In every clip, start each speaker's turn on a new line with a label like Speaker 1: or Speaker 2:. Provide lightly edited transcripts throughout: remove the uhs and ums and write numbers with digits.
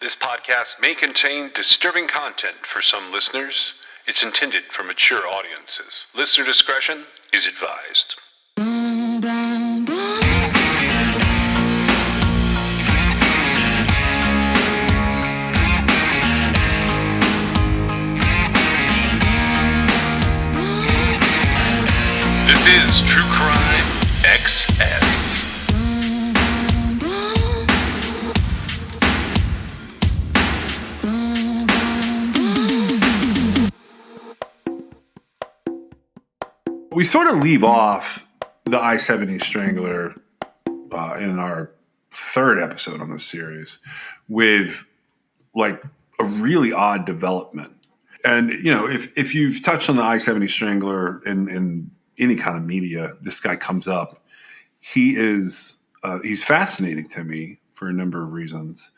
Speaker 1: This podcast may contain disturbing content for some listeners. It's intended for mature audiences. Listener discretion is advised. This is True Crime XS.
Speaker 2: We sort of leave off the I-70 Strangler in our third episode on this series with like a really odd development. And, you know, if you've touched on the I-70 Strangler in any kind of media, this guy comes up. He's fascinating to me for a number of reasons.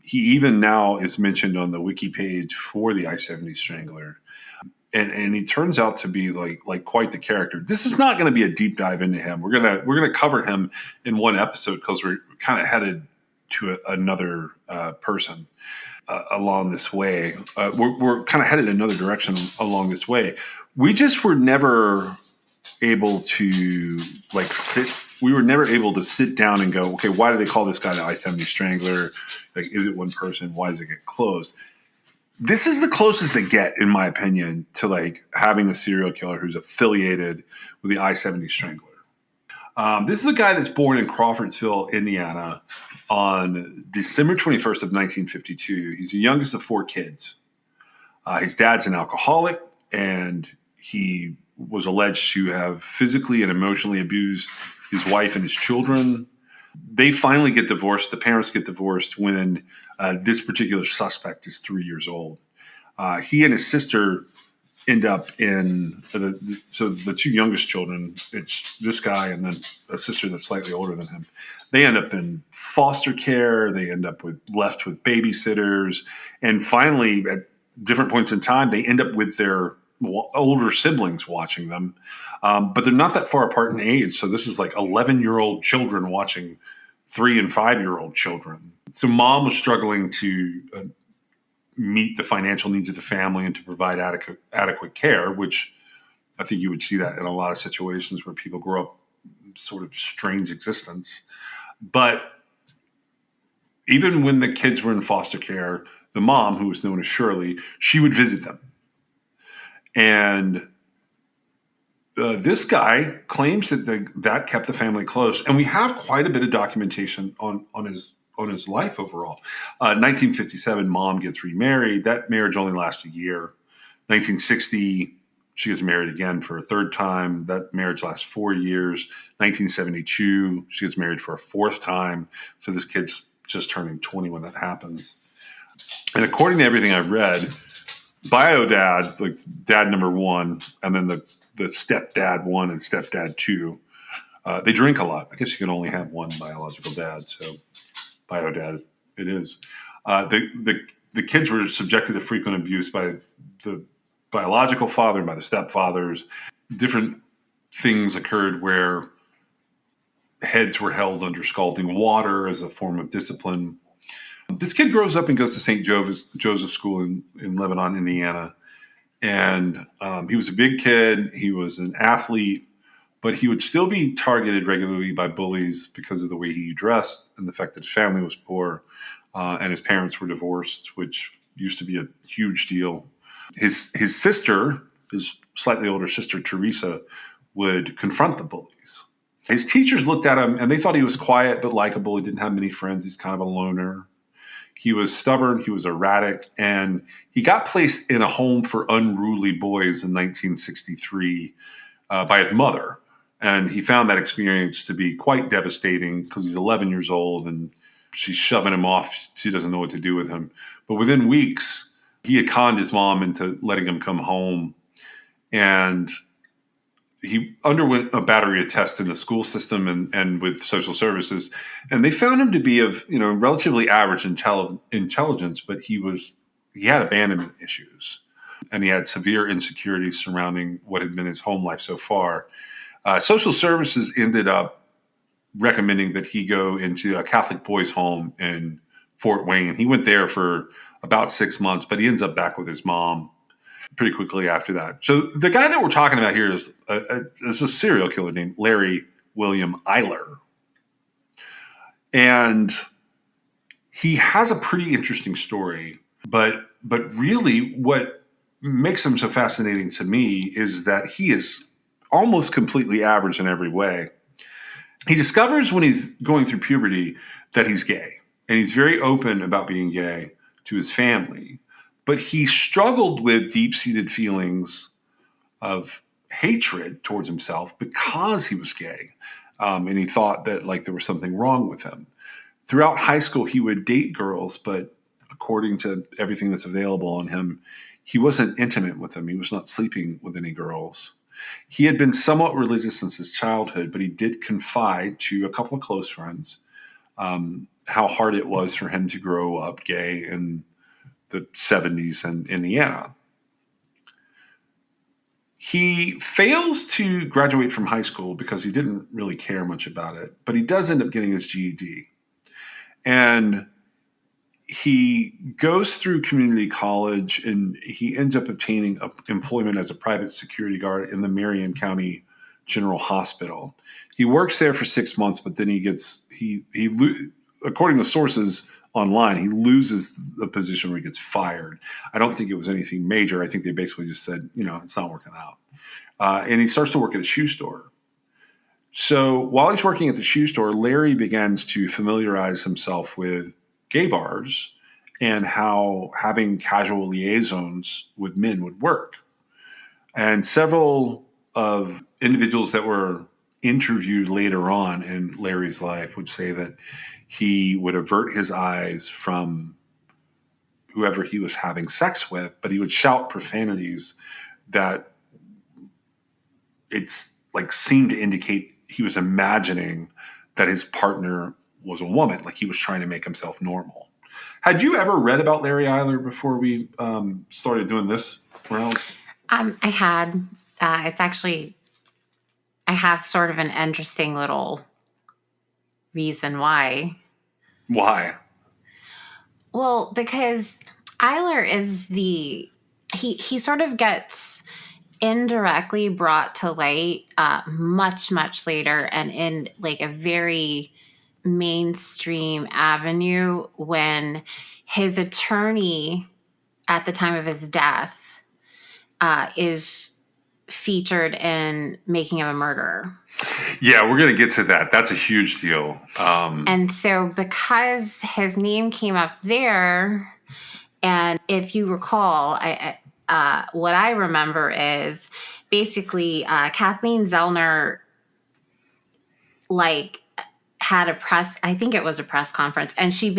Speaker 2: He even now is mentioned on the wiki page for the I-70 Strangler. And he turns out to be like quite the character. This is not going to be a deep dive into him. We're gonna cover him in one episode because we're kind of headed to another person along this way. We're kind of headed another direction along this way. We just were never able to sit. We were never able to sit down and go, okay, why do they call this guy the I-70 Strangler? Like, is it one person? Why does it get closed? This is the closest they get, in my opinion, to like having a serial killer who's affiliated with the I-70 Strangler. This is a guy that's born in Crawfordsville, Indiana, on December 21st of 1952. He's the youngest of four kids. His dad's an alcoholic, and he was alleged to have physically and emotionally abused his wife and his children. They finally get divorced. The parents get divorced when this particular suspect is 3 years old. He and his sister end up in the two youngest children. It's this guy and then a sister that's slightly older than him. They end up in foster care. They end up left with babysitters, and finally, at different points in time, they end up with their older siblings watching them, but they're not that far apart in age. So this is like 11-year-old children watching 3 and 5-year-old children. So mom was struggling to meet the financial needs of the family and to provide adequate care, which I think you would see that in a lot of situations where people grow up sort of strange existence. But even when the kids were in foster care, the mom, who was known as Shirley, she would visit them. And this guy claims that kept the family close, and we have quite a bit of documentation on his life overall. 1957, mom gets remarried. That marriage only lasts a year. 1960, she gets married again for a third time. That marriage lasts 4 years. 1972, she gets married for a fourth time. So this kid's just turning 20 when that happens. And according to everything I've read, bio dad, like dad number one, and then the stepdad one and stepdad two, they drink a lot. I guess you can only have one biological dad, so bio dad it is. The kids were subjected to frequent abuse by the biological father and by the stepfathers. Different things occurred where heads were held under scalding water as a form of discipline. This kid grows up and goes to St. Joseph School in Lebanon, Indiana. And he was a big kid. He was an athlete, but he would still be targeted regularly by bullies because of the way he dressed and the fact that his family was poor and his parents were divorced, which used to be a huge deal. His sister, his slightly older sister, Teresa, would confront the bullies. His teachers looked at him and they thought he was quiet but likable. He didn't have many friends. He's kind of a loner. He was stubborn, he was erratic, and he got placed in a home for unruly boys in 1963 by his mother. And he found that experience to be quite devastating because he's 11 years old and she's shoving him off. She doesn't know what to do with him. But within weeks, he had conned his mom into letting him come home. And he underwent a battery of tests in the school system and with social services, and they found him to be of relatively average intelligence, but he had abandonment issues, and he had severe insecurities surrounding what had been his home life so far. Social services ended up recommending that he go into a Catholic boys' home in Fort Wayne. He went there for about 6 months, but he ends up back with his mom pretty quickly after that. So the guy that we're talking about here is a serial killer named Larry William Eiler. And he has a pretty interesting story, but really what makes him so fascinating to me is that he is almost completely average in every way. He discovers when he's going through puberty that he's gay, and he's very open about being gay to his family. But he struggled with deep-seated feelings of hatred towards himself because he was gay. And he thought that like there was something wrong with him. Throughout high school, he would date girls, but according to everything that's available on him, he wasn't intimate with them. He was not sleeping with any girls. He had been somewhat religious since his childhood, but he did confide to a couple of close friends how hard it was for him to grow up gay in the 70s in Indiana. He fails to graduate from high school because he didn't really care much about it, but he does end up getting his GED. And he goes through community college and he ends up obtaining employment as a private security guard in the Marion County General Hospital. He works there for 6 months, but then according to sources online, he loses the position where he gets fired. I don't think it was anything major. I think they basically just said, it's not working out. And he starts to work at a shoe store. So while he's working at the shoe store, Larry begins to familiarize himself with gay bars and how having casual liaisons with men would work. And several of individuals that were interviewed later on in Larry's life would say that he would avert his eyes from whoever he was having sex with, but he would shout profanities that it's like seemed to indicate he was imagining that his partner was a woman, like he was trying to make himself normal. Had you ever read about Larry Eiler before we started doing this round?
Speaker 3: I had. It's actually, I have sort of an interesting little reason why.
Speaker 2: Why?
Speaker 3: Well, because Eiler is he sort of gets indirectly brought to light much, much later and in like a very mainstream avenue when his attorney at the time of his death is featured in Making of a Murderer.
Speaker 2: Yeah, we're going to get to that. That's a huge deal.
Speaker 3: And so because his name came up there, and if you recall, what I remember is basically Kathleen Zellner had I think it was a press conference, and she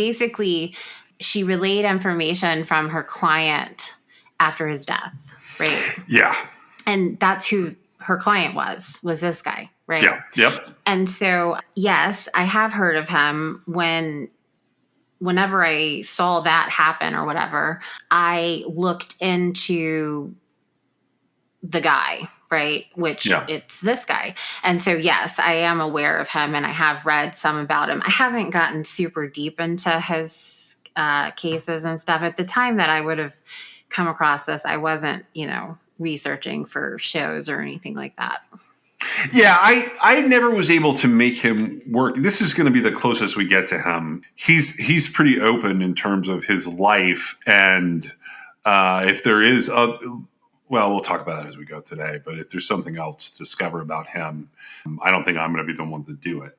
Speaker 3: relayed information from her client after his death, right?
Speaker 2: Yeah.
Speaker 3: And that's who her client was this guy, right?
Speaker 2: Yeah. Yep.
Speaker 3: And so, yes, I have heard of him. Whenever I saw that happen or whatever, I looked into the guy, right? It's this guy. And so, yes, I am aware of him and I have read some about him. I haven't gotten super deep into his cases and stuff. At the time that I would have come across this, I wasn't, researching for shows or anything like that.
Speaker 2: Yeah, I never was able to make him work. This is going to be the closest we get to him. He's pretty open in terms of his life, and if there is we'll talk about that as we go today. But if there's something else to discover about him, I don't think I'm going to be the one to do it.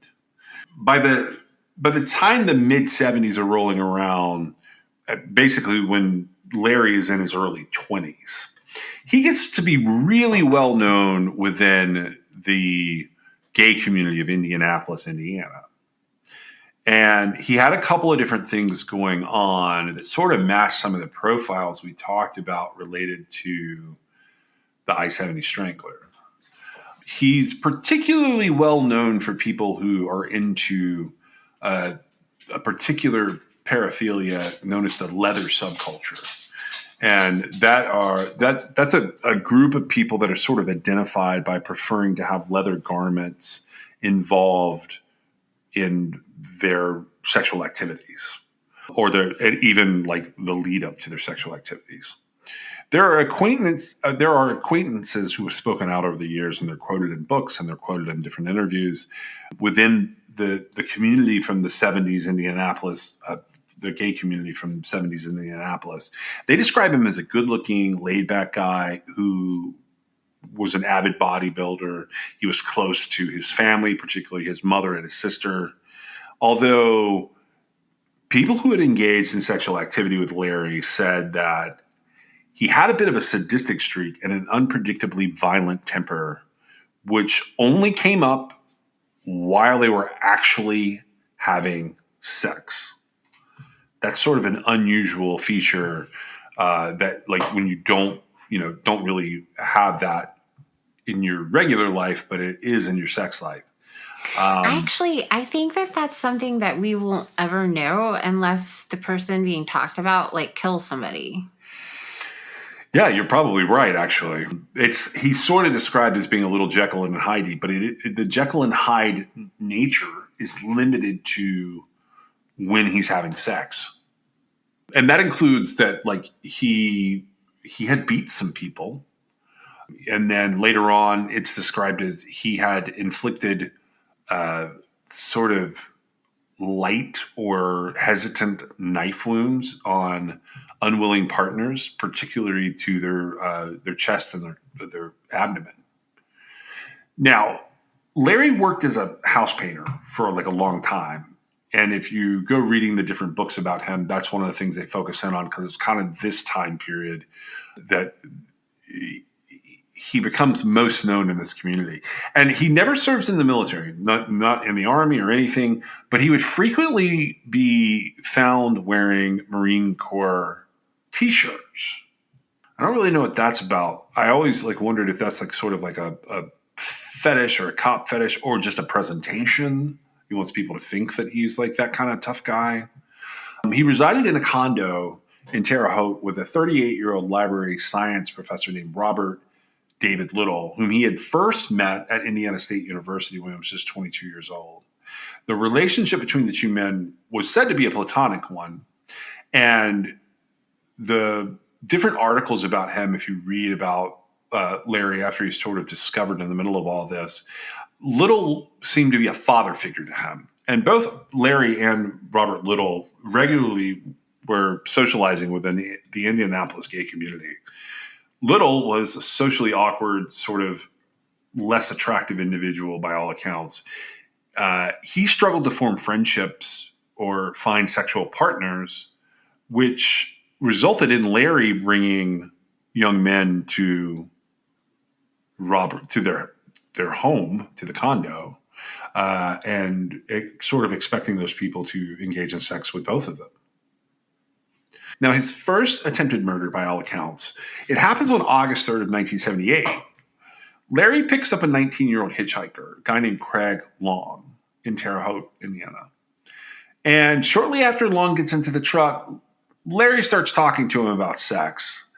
Speaker 2: By the time the mid 70s are rolling around, basically when Larry is in his early 20s, he gets to be really well known within the gay community of Indianapolis, Indiana. And he had a couple of different things going on that sort of matched some of the profiles we talked about related to the I-70 Strangler. He's particularly well known for people who are into a particular paraphilia known as the leather subculture. And that's a group of people that are sort of identified by preferring to have leather garments involved in their sexual activities. or and even like the lead up to their sexual activities. There are acquaintances who have spoken out over the years, and they're quoted in books and they're quoted in different interviews within the community from the 70s Indianapolis, the gay community from 70s Indianapolis. They describe him as a good-looking, laid-back guy who was an avid bodybuilder. He was close to his family, particularly his mother and his sister. Although people who had engaged in sexual activity with Larry said that he had a bit of a sadistic streak and an unpredictably violent temper, which only came up while they were actually having sex. That's sort of an unusual feature that, like, when you don't really have that in your regular life, but it is in your sex life.
Speaker 3: Actually, I think that that's something that we won't ever know unless the person being talked about like kills somebody.
Speaker 2: Yeah, you're probably right. Actually, he's sort of described as being a little Jekyll and Hyde, but the Jekyll and Hyde nature is limited to when he's having sex, and that includes that, like, he had beat some people, and then later on, it's described as he had inflicted sort of light or hesitant knife wounds on unwilling partners, particularly to their chest and their abdomen. Now, Larry worked as a house painter for like a long time. And if you go reading the different books about him, that's one of the things they focus in on, because it's kind of this time period that he becomes most known in this community. And he never serves in the military, not in the army or anything, but he would frequently be found wearing Marine Corps T-shirts. I don't really know what that's about. I always wondered if that's like sort of like a fetish or a cop fetish, or just a presentation. He wants people to think that he's like that kind of tough guy. He resided in a condo in Terre Haute with a 38-year-old library science professor named Robert David Little, whom he had first met at Indiana State University when he was just 22 years old. The relationship between the two men was said to be a platonic one, and the different articles about him, if you read about Larry after he's sort of discovered in the middle of all this, Little seemed to be a father figure to him. And both Larry and Robert Little regularly were socializing within the Indianapolis gay community. Little was a socially awkward, sort of less attractive individual by all accounts. He struggled to form friendships or find sexual partners, which resulted in Larry bringing young men to Robert, to their home, to the condo, and sort of expecting those people to engage in sex with both of them. Now, his first attempted murder, by all accounts, it happens on August 3rd of 1978. Larry picks up a 19-year-old hitchhiker, a guy named Craig Long, in Terre Haute, Indiana. And shortly after Long gets into the truck, Larry starts talking to him about sex,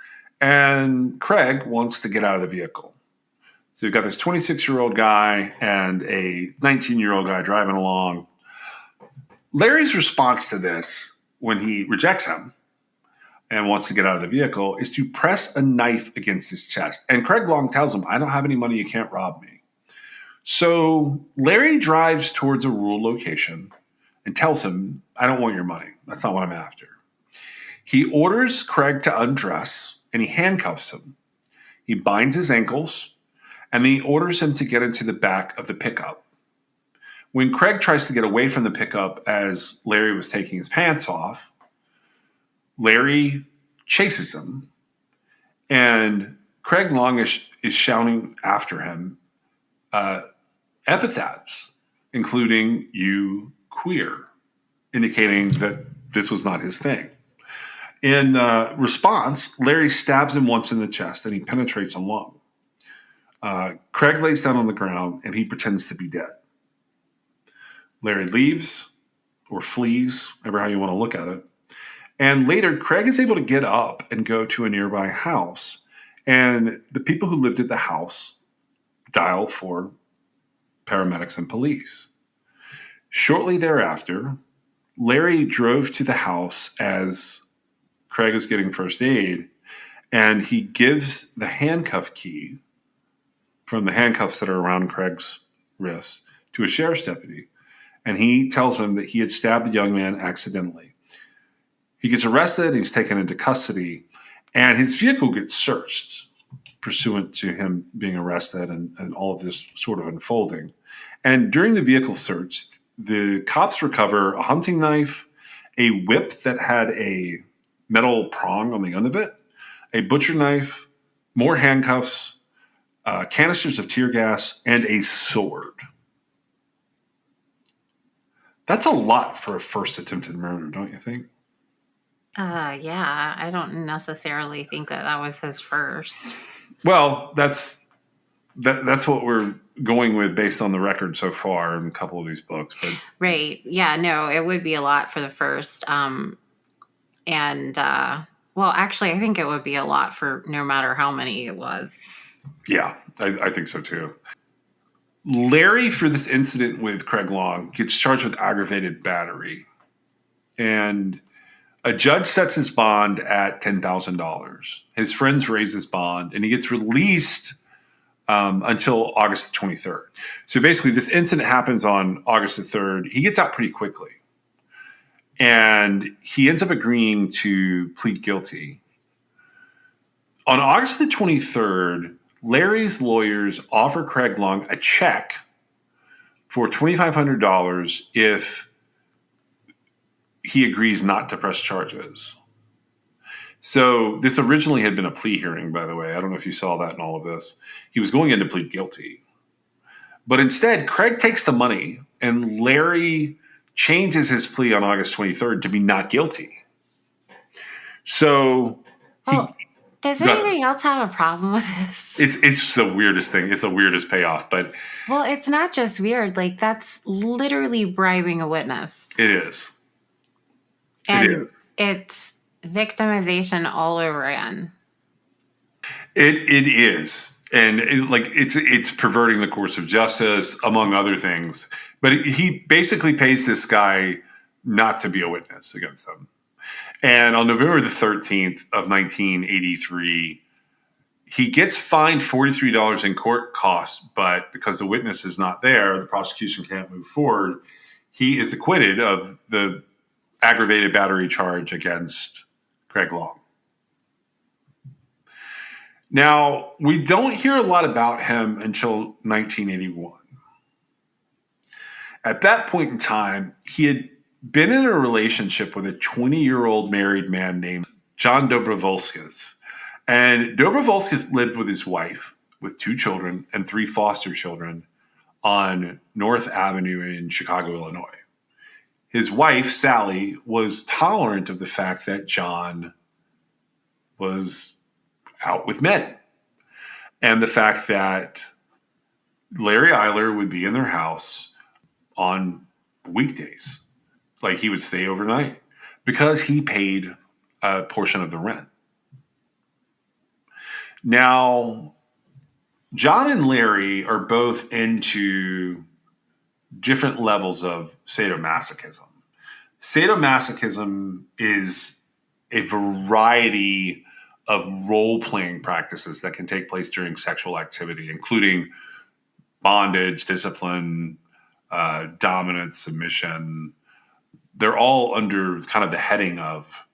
Speaker 2: and Craig wants to get out of the vehicle. So you've got this 26-year-old guy and a 19-year-old guy driving along. Larry's response to this, when he rejects him and wants to get out of the vehicle, is to press a knife against his chest. And Craig Long tells him, "I don't have any money, you can't rob me." So Larry drives towards a rural location and tells him, "I don't want your money. That's not what I'm after." He orders Craig to undress, and he handcuffs him. He binds his ankles, and then he orders him to get into the back of the pickup. When Craig tries to get away from the pickup as Larry was taking his pants off, Larry chases him, and Craig Long is shouting after him epithets, including "you queer," indicating that this was not his thing. In response, Larry stabs him once in the chest, and he penetrates a lung. Craig lays down on the ground, and he pretends to be dead. Larry leaves, or flees, however how you want to look at it. And later, Craig is able to get up and go to a nearby house. And the people who lived at the house dial for paramedics and police. Shortly thereafter, Larry drove to the house as Craig is getting first aid, and he gives the handcuff key from the handcuffs that are around Craig's wrists to a sheriff's deputy. And he tells him that he had stabbed the young man accidentally. He gets arrested, and he's taken into custody, and his vehicle gets searched pursuant to him being arrested and all of this sort of unfolding. And during the vehicle search, the cops recover a hunting knife, a whip that had a metal prong on the end of it, a butcher knife, more handcuffs, canisters of tear gas, and a sword. That's a lot for a first attempted murder, don't you think?
Speaker 3: Yeah, I don't necessarily think that was his first.
Speaker 2: Well, that's what we're going with based on the record so far in a couple of these books. But
Speaker 3: Right. Yeah, no, it would be a lot for the first. Well, actually, I think it would be a lot for no matter how many it was.
Speaker 2: yeah, I think so too. Larry, for this incident with Craig Long, gets charged with aggravated battery. And a judge sets his bond at $10,000. His friends raise his bond, and he gets released until August the 23rd. So basically, this incident happens on August the 3rd. He gets out pretty quickly. And he ends up agreeing to plead guilty. On August the 23rd, Larry's lawyers offer Craig Long a check for $2,500 if he agrees not to press charges. So this originally had been a plea hearing, by the way. I don't know if you saw that in all of this. He was going in to plead guilty. But instead, Craig takes the money, and Larry changes his plea on August 23rd to be not guilty. So
Speaker 3: does anybody else have a problem with this?
Speaker 2: It's the weirdest thing. It's the weirdest payoff. But
Speaker 3: well, it's not just weird. Like, that's literally bribing a witness.
Speaker 2: It is.
Speaker 3: And it's victimization all over again.
Speaker 2: It is. And it's perverting the course of justice, among other things. But he basically pays this guy not to be a witness against them. And on November the 13th of 1983, he gets fined $43 in court costs, but because the witness is not there, the prosecution can't move forward. He is acquitted of the aggravated battery charge against Craig Long. Now, we don't hear a lot about him until 1981. At that point in time, he had been in a relationship with a 20-year-old married man named John Dobrovolskis. And Dobrovolskis lived with his wife, with 2 children and 3 foster children on North Avenue in Chicago, Illinois. His wife, Sally, was tolerant of the fact that John was out with men, and the fact that Larry Eiler would be in their house on weekdays. Like, he would stay overnight because he paid a portion of the rent. Now, John and Larry are both into different levels of sadomasochism. Sadomasochism is a variety of role-playing practices that can take place during sexual activity, including bondage, discipline, dominance, submission. They're all under kind of the heading of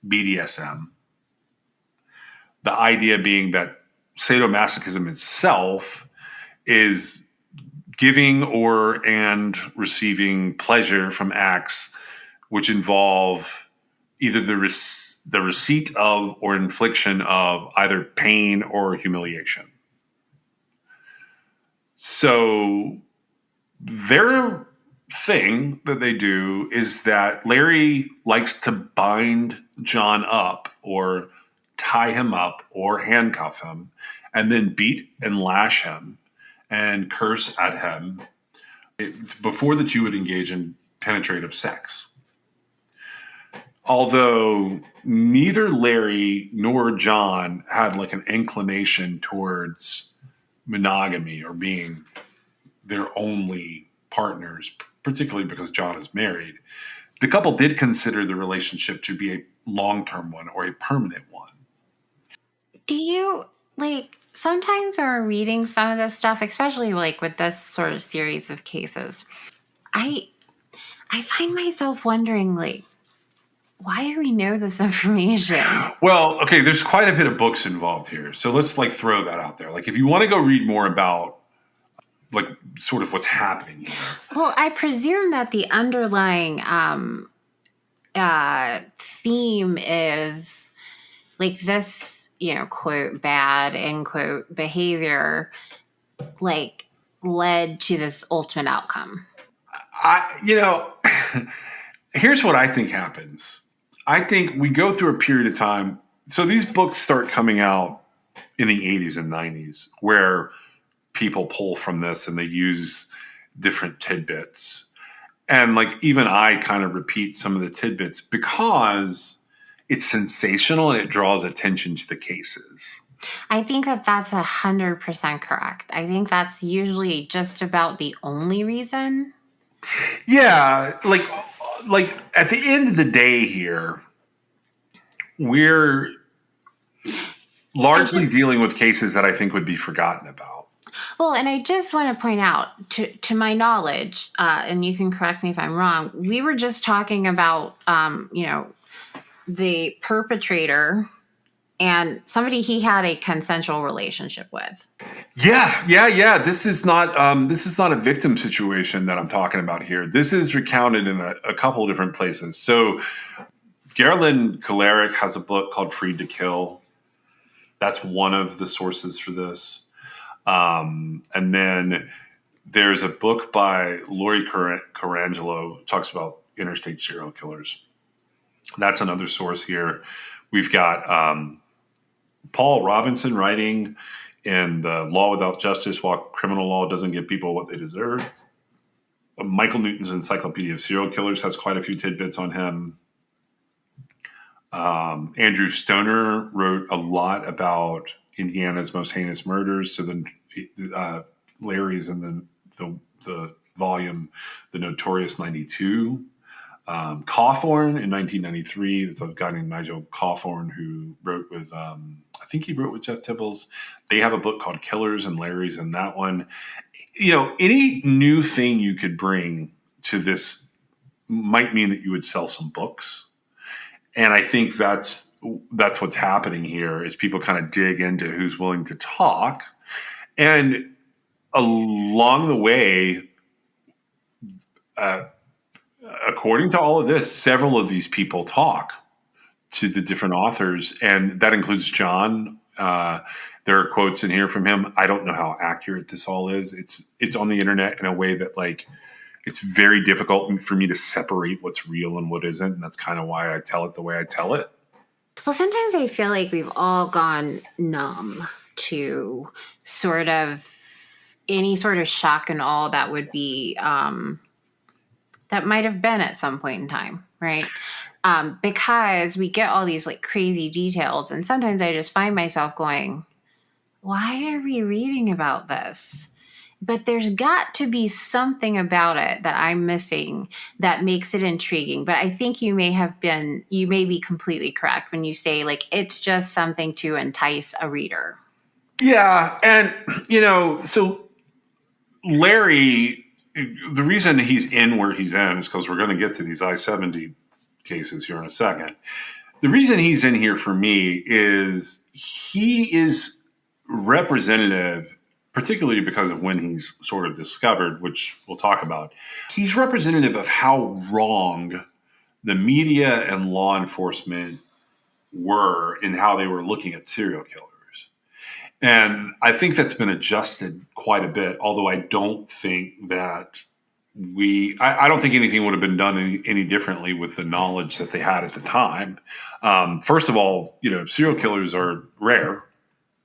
Speaker 2: BDSM. The idea being that sadomasochism itself is giving and receiving pleasure from acts which involve either the receipt of or infliction of either pain or humiliation. So their thing that they do is that Larry likes to bind John up or tie him up or handcuff him and then beat and lash him and curse at him before the two would engage in penetrative sex. Although neither Larry nor John had like an inclination towards monogamy or being their only partners, particularly because John is married, the couple did consider the relationship to be a long-term one or a permanent one.
Speaker 3: Do you sometimes when we're reading some of this stuff, especially with this sort of series of cases, I find myself wondering why do we know this information?
Speaker 2: Well, okay, there's quite a bit of books involved here. So let's throw that out there. If you want to go read more about sort of what's happening here.
Speaker 3: Well, I presume that the underlying theme is this, quote, bad, end quote, behavior, led to this ultimate outcome.
Speaker 2: Here's what I think happens. I think we go through a period of time. So these books start coming out in the 80s and 90s where people pull from this and they use different tidbits. And even I kind of repeat some of the tidbits because it's sensational and it draws attention to the cases.
Speaker 3: I think that's 100% correct. I think that's usually just about the only reason.
Speaker 2: Yeah, at the end of the day here, we're largely dealing with cases that I think would be forgotten about.
Speaker 3: Well, and I just want to point out, to my knowledge, and you can correct me if I'm wrong, we were just talking about, the perpetrator and somebody he had a consensual relationship with.
Speaker 2: Yeah. This is not a victim situation that I'm talking about here. This is recounted in a couple of different places. So Geraldine Kalarick has a book called Freed to Kill. That's one of the sources for this. And then there's a book by Lori Carangelo, talks about interstate serial killers. That's another source here. We've got Paul Robinson writing in The Law Without Justice, Why Criminal Law Doesn't Give People What They Deserve. Michael Newton's Encyclopedia of Serial Killers has quite a few tidbits on him. Andrew Stoner wrote a lot about Indiana's most heinous murders. So then Larry's in the volume, The Notorious 92. Cawthorn in 1993. There's a guy named Nigel Cawthorn who wrote with, I think he wrote with Jeff Tibbles. They have a book called Killers, and Larry's in that one. Any new thing you could bring to this might mean that you would sell some books. And I think that's what's happening here is people kind of dig into who's willing to talk. And along the way, according to all of this, several of these people talk to the different authors, and that includes John. There are quotes in here from him. I don't know how accurate this all is. It's on the internet in a way that it's very difficult for me to separate what's real and what isn't. And that's kind of why I tell it the way I tell it.
Speaker 3: Well, sometimes I feel like we've all gone numb to sort of any sort of shock and awe that would be, that might have been at some point in time, right? Because we get all these crazy details. And sometimes I just find myself going, why are we reading about this? But there's got to be something about it that I'm missing that makes it intriguing. But I think you may be completely correct when you say it's just something to entice a reader.
Speaker 2: Yeah. And, so Larry, the reason he's in where he's in is because we're going to get to these I-70 cases here in a second. The reason he's in here for me is he is representative, particularly because of when he's sort of discovered, which we'll talk about. He's representative of how wrong the media and law enforcement were in how they were looking at serial killers. And I think that's been adjusted quite a bit, although I don't think that I don't think anything would have been done any differently with the knowledge that they had at the time. First of all, serial killers are rare.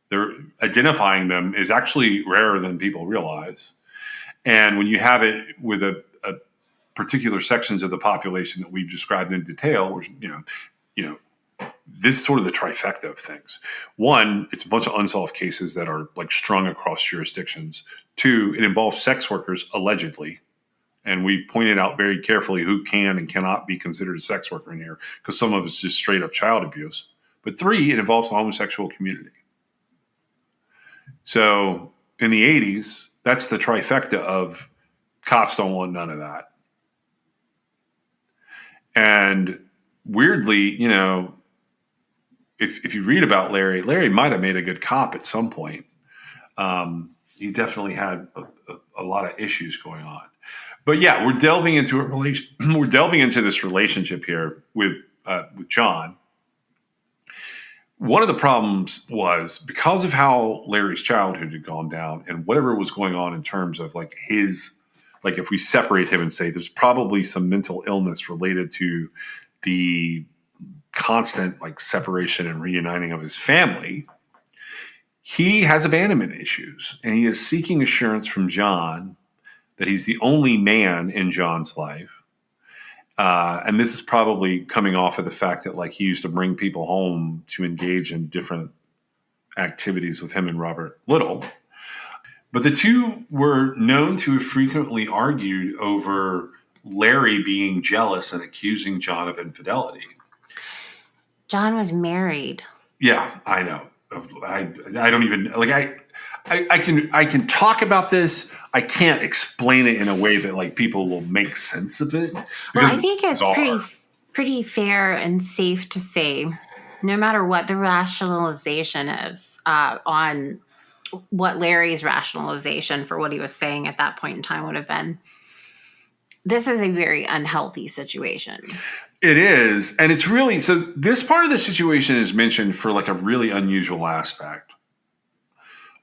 Speaker 2: They're identifying them is actually rarer than people realize. And when you have it with a particular sections of the population that we've described in detail, where, this is sort of the trifecta of things. One, it's a bunch of unsolved cases that are strung across jurisdictions. Two, it involves sex workers, allegedly. And we've pointed out very carefully who can and cannot be considered a sex worker in here, because some of it's just straight up child abuse. But 3, it involves the homosexual community. So in the 80s, that's the trifecta of cops don't want none of that. And weirdly, you know, if you read about Larry might have made a good cop at some point. He definitely had a lot of issues going on. But yeah, we're delving into this relationship here with John. One of the problems was because of how Larry's childhood had gone down and whatever was going on in terms of like if we separate him and say there's probably some mental illness related to the constant like separation and reuniting of his family, he has abandonment issues, and he is seeking assurance from John that he's the only man in John's life. And this is probably coming off of the fact that like he used to bring people home to engage in different activities with him and Robert Little. But the two were known to have frequently argued over Larry being jealous and accusing John of infidelity.
Speaker 3: John was married.
Speaker 2: Yeah, I know. I don't even like I can talk about this. I can't explain it in a way that like people will make sense of it.
Speaker 3: Well, I think it's pretty fair and safe to say, no matter what the rationalization is on what Larry's rationalization for what he was saying at that point in time would have been, this is a very unhealthy situation.
Speaker 2: It is. And it's really, so this part of the situation is mentioned for like a really unusual aspect.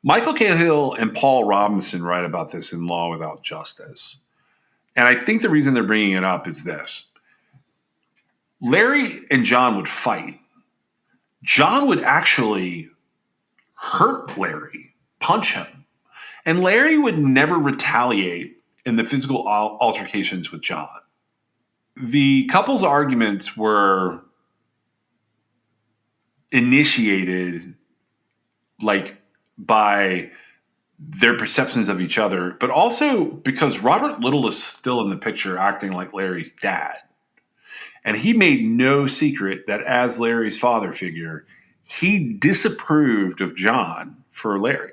Speaker 2: Michael Cahill and Paul Robinson write about this in Law Without Justice. And I think the reason they're bringing it up is this. Larry and John would fight. John would actually hurt Larry, punch him. And Larry would never retaliate in the physical altercations with John. The couple's arguments were initiated like by their perceptions of each other, but also because Robert Little is still in the picture acting like Larry's dad. And he made no secret that as Larry's father figure, he disapproved of John for Larry.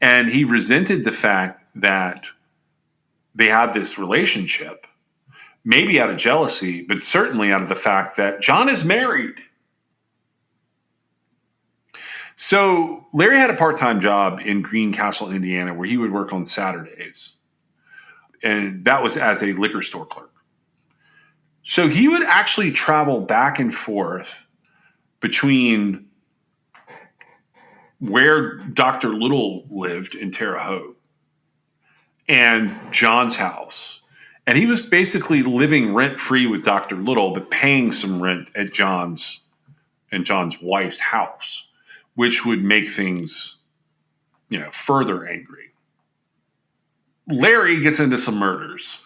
Speaker 2: And he resented the fact that they had this relationship, maybe out of jealousy, but certainly out of the fact that John is married. So Larry had a part-time job in Greencastle, Indiana, where he would work on Saturdays. And that was as a liquor store clerk. So he would actually travel back and forth between where Dr. Little lived in Terre Haute and John's house. And he was basically living rent-free with Dr. Little, but paying some rent at John's wife's house, which would make things, further angry. Larry gets into some murders.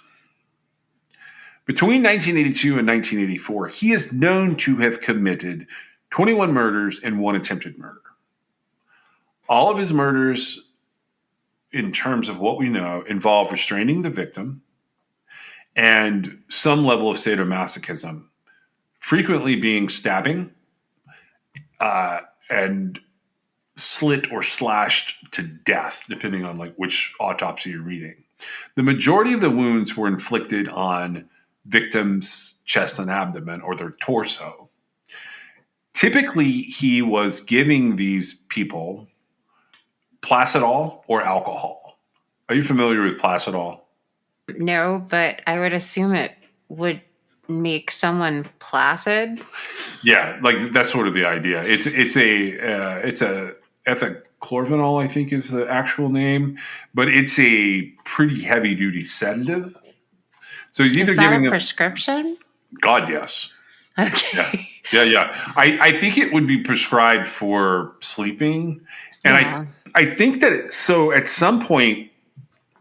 Speaker 2: Between 1982 and 1984, he is known to have committed 21 murders and 1 attempted murder. All of his murders, in terms of what we know, involve restraining the victim and some level of sadomasochism, frequently being stabbing and slit or slashed to death, depending on like which autopsy you're reading. The majority of the wounds were inflicted on victims' chest and abdomen or their torso. Typically, he was giving these people Placidol or alcohol. Are you familiar with Placidol?
Speaker 3: No, but I would assume it would make someone placid.
Speaker 2: Yeah, like that's sort of the idea. It's a ethichlorvinol, I think is the actual name, but it's a pretty heavy duty sedative. So he's either giving
Speaker 3: a prescription.
Speaker 2: God, yes.
Speaker 3: Okay.
Speaker 2: Yeah. I think it would be prescribed for sleeping, and I think that so at some point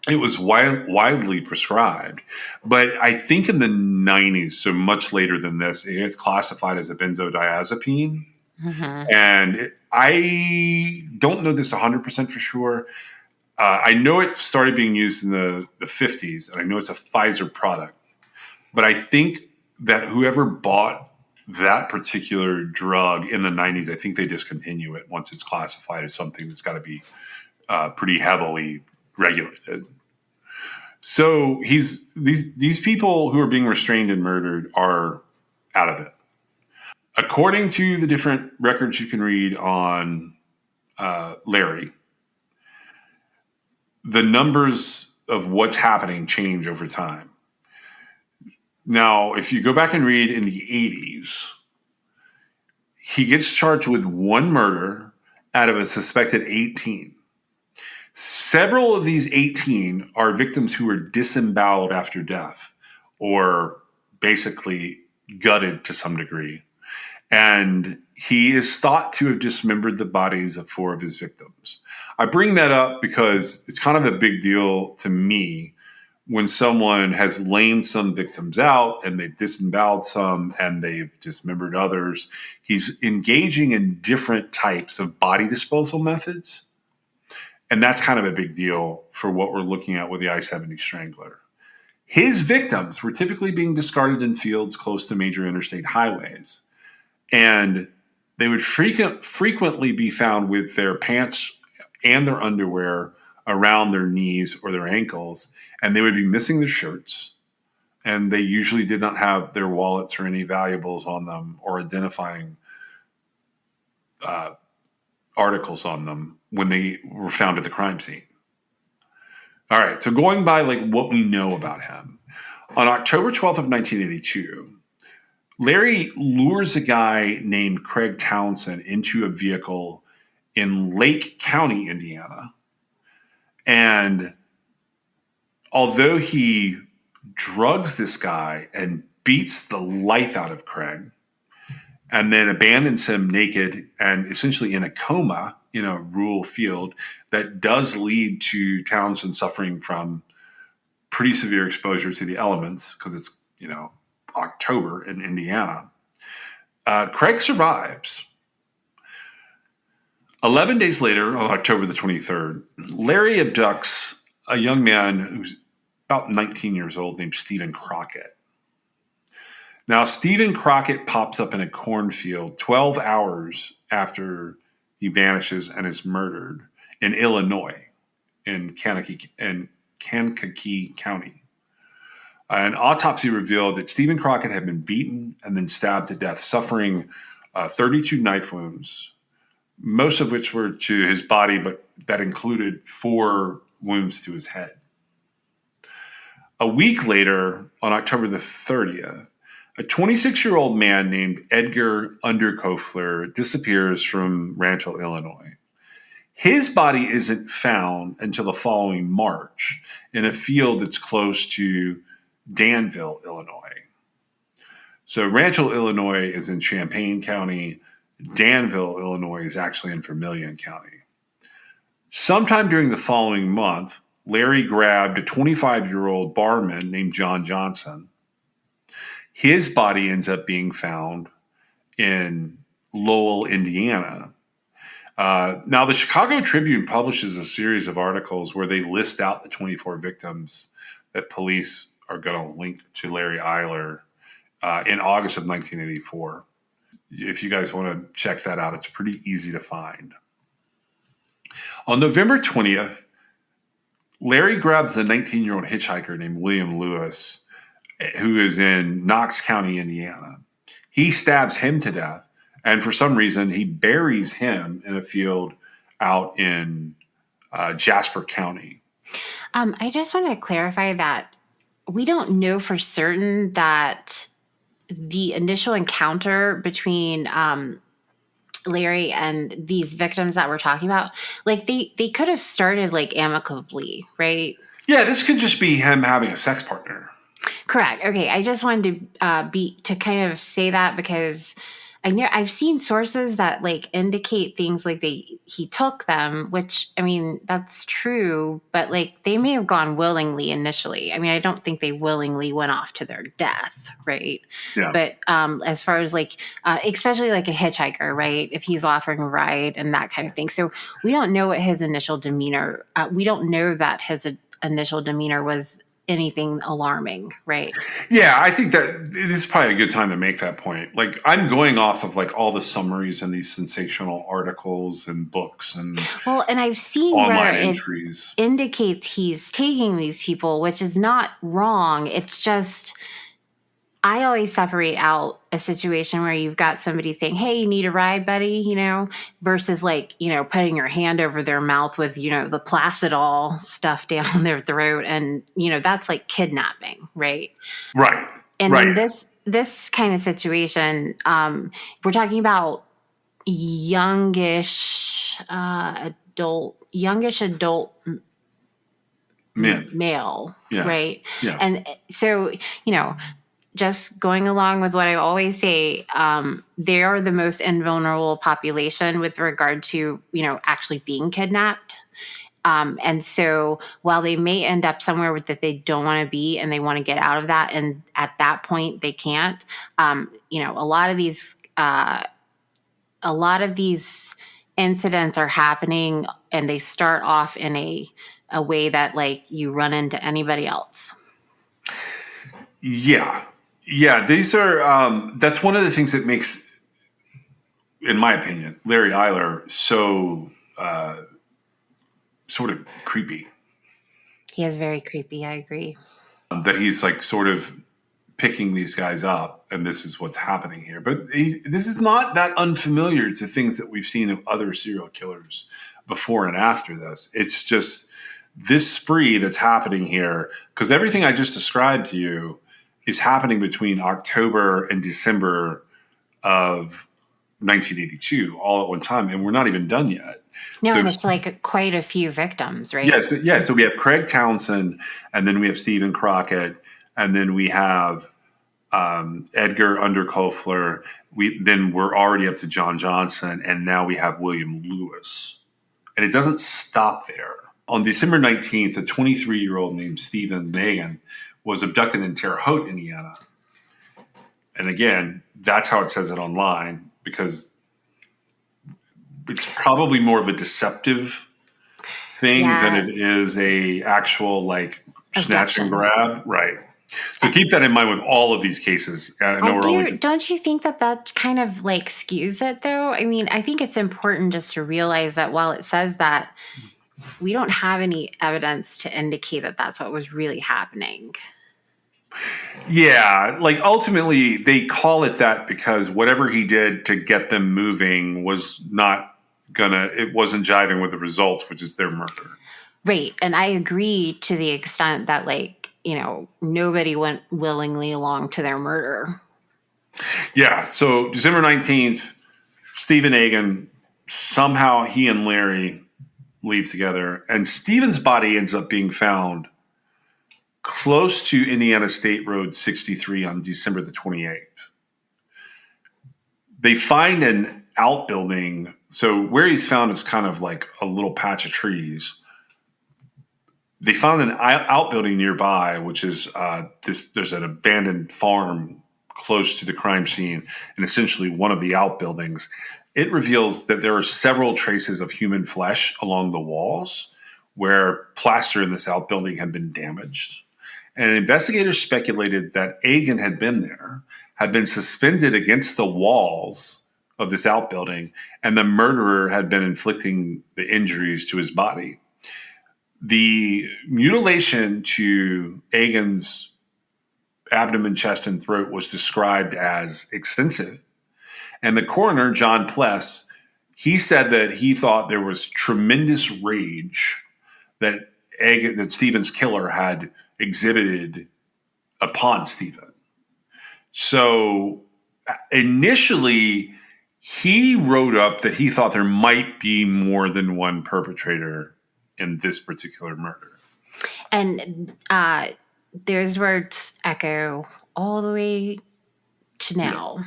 Speaker 2: it was widely prescribed, but I think in the 90s, so much later than this, it gets classified as a benzodiazepine. Mm-hmm. And I don't know this 100% for sure. I know it started being used in the 50s, and I know it's a Pfizer product. But I think that whoever bought that particular drug in the 90s, I think they discontinue it once it's classified as something that's got to be pretty heavily regulated. So these people who are being restrained and murdered are out of it. According to the different records you can read on Larry, the numbers of what's happening change over time. Now, if you go back and read in the 80s, he gets charged with one murder out of a suspected 18. Several of these 18 are victims who were disemboweled after death or basically gutted to some degree. And he is thought to have dismembered the bodies of 4 of his victims. I bring that up because it's kind of a big deal to me when someone has lain some victims out and they've disemboweled some and they've dismembered others. He's engaging in different types of body disposal methods. And that's kind of a big deal for what we're looking at with the I-70 Strangler. His victims were typically being discarded in fields close to major interstate highways. And they would frequently be found with their pants and their underwear around their knees or their ankles, and they would be missing their shirts, and they usually did not have their wallets or any valuables on them or identifying articles on them when they were found at the crime scene. All right, so going by like what we know about him, on October 12th of 1982, Larry lures a guy named Craig Townsend into a vehicle in Lake County, Indiana. And although he drugs this guy and beats the life out of Craig and then abandons him naked and essentially in a coma in a rural field, that does lead to Townsend suffering from pretty severe exposure to the elements because it's, October in Indiana. Craig survives. 11 days later, on October the 23rd, Larry abducts a young man who's about 19 years old named Stephen Crockett. Now, Stephen Crockett pops up in a cornfield 12 hours after he vanishes and is murdered in Illinois, in Kankakee County. An autopsy revealed that Stephen Crockett had been beaten and then stabbed to death, suffering 32 knife wounds, most of which were to his body, but that included 4 wounds to his head. A week later, on October the 30th, a 26-year-old man named Edgar Underkofler disappears from Rancho, Illinois. His body isn't found until the following March in a field that's close to Danville, Illinois. So Rancho, Illinois is in Champaign County. Danville, Illinois is actually in Vermilion County. Sometime during the following month, Larry grabbed a 25-year-old barman named John Johnson. His body ends up being found in Lowell, Indiana. Now, the Chicago Tribune publishes a series of articles where they list out the 24 victims that police are going to link to Larry Eiler in August of 1984. If you guys want to check that out, it's pretty easy to find. On November 20th, Larry grabs a 19-year-old hitchhiker named William Lewis, who is in Knox County, Indiana. He stabs him to death, and for some reason, he buries him in a field out in Jasper County.
Speaker 3: I just want to clarify that we don't know for certain that the initial encounter between Larry and these victims that we're talking about, like they could have started like amicably, right?
Speaker 2: Yeah, this could just be him having a sex partner.
Speaker 3: Correct. Okay, I just wanted to kind of say that because I know I've seen sources that like indicate things like he took them, which I mean that's true, but like they may have gone willingly initially. I mean, I don't think they willingly went off to their death, right?
Speaker 2: Yeah.
Speaker 3: But as far as like, especially like a hitchhiker, right? If he's offering a ride and that kind of thing, so we don't know what his initial demeanor. We don't know that his initial demeanor was anything alarming, right?
Speaker 2: Yeah, I think that this is probably a good time to make that point. Like, I'm going off of like all the summaries and these sensational articles and books and
Speaker 3: Well, and I've seen where
Speaker 2: online
Speaker 3: it
Speaker 2: entries.
Speaker 3: indicates he's taking these people, which is not wrong. It's just I always separate out a situation where you've got somebody saying, "Hey, you need a ride, buddy," versus like, putting your hand over their mouth with, the Placidol stuff down their throat. And, that's like kidnapping, right?
Speaker 2: Right.
Speaker 3: And in
Speaker 2: Right.
Speaker 3: this kind of situation, we're talking about youngish adult
Speaker 2: Men.
Speaker 3: male,
Speaker 2: Yeah.
Speaker 3: right?
Speaker 2: Yeah.
Speaker 3: And so, just going along with what I always say, they are the most invulnerable population with regard to, actually being kidnapped. And so while they may end up somewhere that they don't want to be and they want to get out of that, and at that point they can't, a lot of these incidents are happening and they start off in a way that like you run into anybody else.
Speaker 2: Yeah. Yeah. These are, that's one of the things that makes, in my opinion, Larry Eiler so sort of creepy.
Speaker 3: He is very creepy. I agree.
Speaker 2: That he's like sort of picking these guys up and this is what's happening here. But this is not that unfamiliar to things that we've seen of other serial killers before and after this. It's just this spree that's happening here, because everything I just described to you is happening between October and December of 1982 all at one time, and we're not even done yet.
Speaker 3: No,
Speaker 2: So
Speaker 3: and it's like quite a few victims, right?
Speaker 2: yes, yeah. So we have Craig Townsend, and then we have Stephen Crockett, and then we have Edgar Underkofler. We're already up to John Johnson, and now we have William Lewis. And it doesn't stop there. On December 19th, a 23-year-old named Stephen Megan was abducted in Terre Haute, Indiana. And again, that's how it says it online, because it's probably more of a deceptive thing than it is a actual like snatch and grab. Right. So keep that in mind with all of these cases.
Speaker 3: Don't you think that kind of like skews it though? I mean, I think it's important just to realize that while it says that, we don't have any evidence to indicate that that's what was really happening.
Speaker 2: Yeah, like ultimately they call it that because whatever he did to get them moving was it wasn't jiving with the results, which is their murder.
Speaker 3: Right. And I agree to the extent that like, nobody went willingly along to their murder.
Speaker 2: Yeah. So December 19th, Stephen Egan, somehow he and Larry leave together, and Stephen's body ends up being found close to Indiana State Road 63 on December the 28th. They find an outbuilding. So where he's found is kind of like a little patch of trees. They found an outbuilding nearby, which is there's an abandoned farm close to the crime scene, and essentially one of the outbuildings. It reveals that there are several traces of human flesh along the walls where plaster in this outbuilding had been damaged. And investigators speculated that Egan had been there, had been suspended against the walls of this outbuilding, and the murderer had been inflicting the injuries to his body. The mutilation to Egan's abdomen, chest, and throat was described as extensive. And the coroner, John Pless, he said that he thought there was tremendous rage that Stephen's killer had exhibited upon Stephen. So initially, he wrote up that he thought there might be more than one perpetrator in this particular murder.
Speaker 3: And those words echo all the way to now.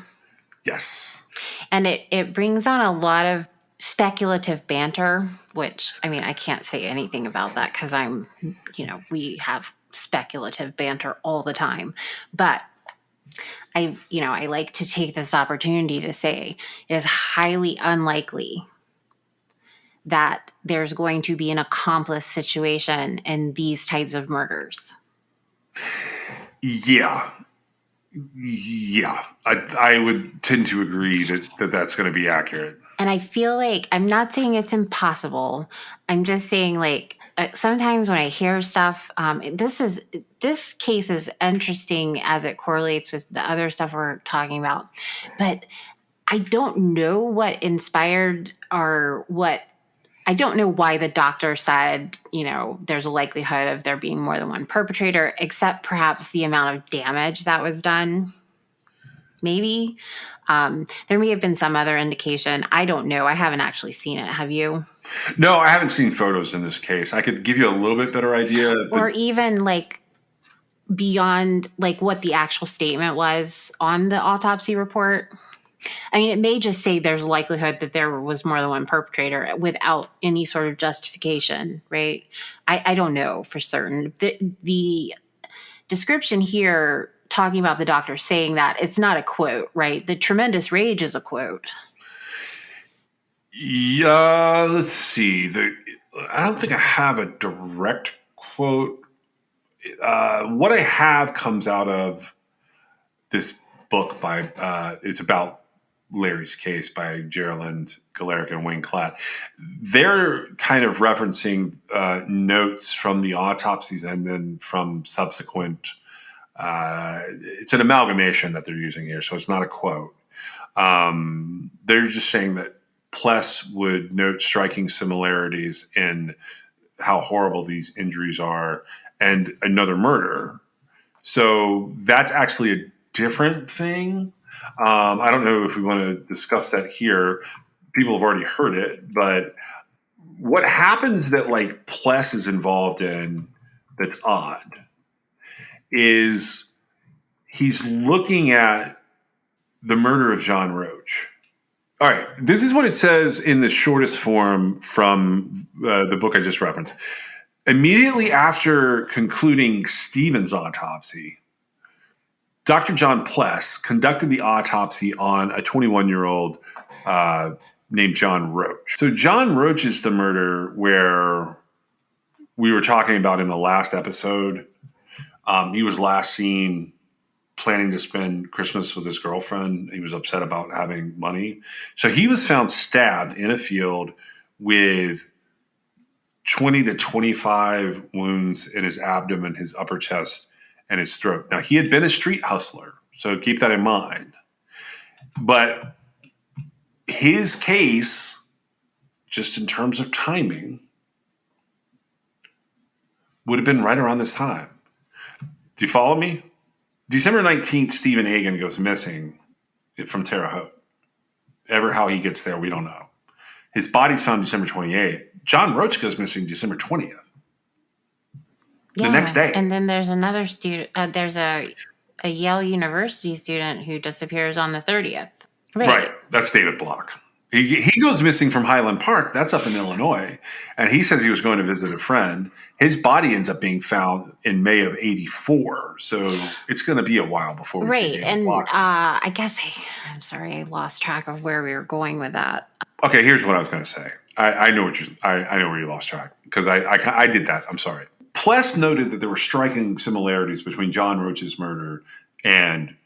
Speaker 2: Yes.
Speaker 3: And it brings on a lot of speculative banter, which, I mean, I can't say anything about that because we have speculative banter all the time. But I like to take this opportunity to say it is highly unlikely that there's going to be an accomplice situation in these types of murders.
Speaker 2: Yeah. Yeah. I would tend to agree that that's going to be accurate.
Speaker 3: And I feel like, I'm not saying it's impossible. I'm just saying, like, sometimes when I hear stuff, this case is interesting as it correlates with the other stuff we're talking about. But I don't know what inspired I don't know why the doctor said, there's a likelihood of there being more than one perpetrator, except perhaps the amount of damage that was done. Maybe. There may have been some other indication. I don't know. I haven't actually seen it. Have you?
Speaker 2: No, I haven't seen photos in this case. I could give you a little bit better idea.
Speaker 3: Or even like beyond like what the actual statement was on the autopsy report. I mean, it may just say there's a likelihood that there was more than one perpetrator without any sort of justification, right? I don't know for certain. The description here talking about the doctor saying that, it's not a quote, right? The tremendous rage is a quote.
Speaker 2: Yeah, let's see. I don't think I have a direct quote. What I have comes out of this book it's about Larry's case by Geraldine Galeric and Wayne Klatt. They're kind of referencing notes from the autopsies and then from subsequent. It's an amalgamation that they're using here, so it's not a quote. They're just saying that Pless would note striking similarities in how horrible these injuries are and another murder. So that's actually a different thing. I don't know if we want to discuss that here. People have already heard it, but what happens that like Pless is involved in that's odd is he's looking at the murder of John Roach. All right, this is what it says in the shortest form from the book I just referenced. Immediately after concluding Stephen's autopsy, Dr. John Pless conducted the autopsy on a 21-year-old named John Roach. So John Roach is the murder where we were talking about in the last episode. He was last seen planning to spend Christmas with his girlfriend. He was upset about having money. So he was found stabbed in a field with 20 to 25 wounds in his abdomen, his upper chest, and his throat. Now, he had been a street hustler, so keep that in mind. But his case, just in terms of timing, would have been right around this time. Do you follow me? December 19th, Stephen Egan goes missing from Terre Haute. Ever how he gets there, we don't know. His body's found December 28th. John Roach goes missing December 20th. The next day.
Speaker 3: And then there's another student. There's a Yale University student who disappears on the 30th.
Speaker 2: Right. That's David Block. He goes missing from Highland Park. That's up in Illinois. And he says he was going to visit a friend. His body ends up being found in May of 84. So it's going to be a while before we see David Block.
Speaker 3: I guess I'm sorry, I lost track of where we were going with that.
Speaker 2: Okay, here's what I was going to say. I know where you lost track because I did that. I'm sorry. Pless noted that there were striking similarities between John Roach's murder and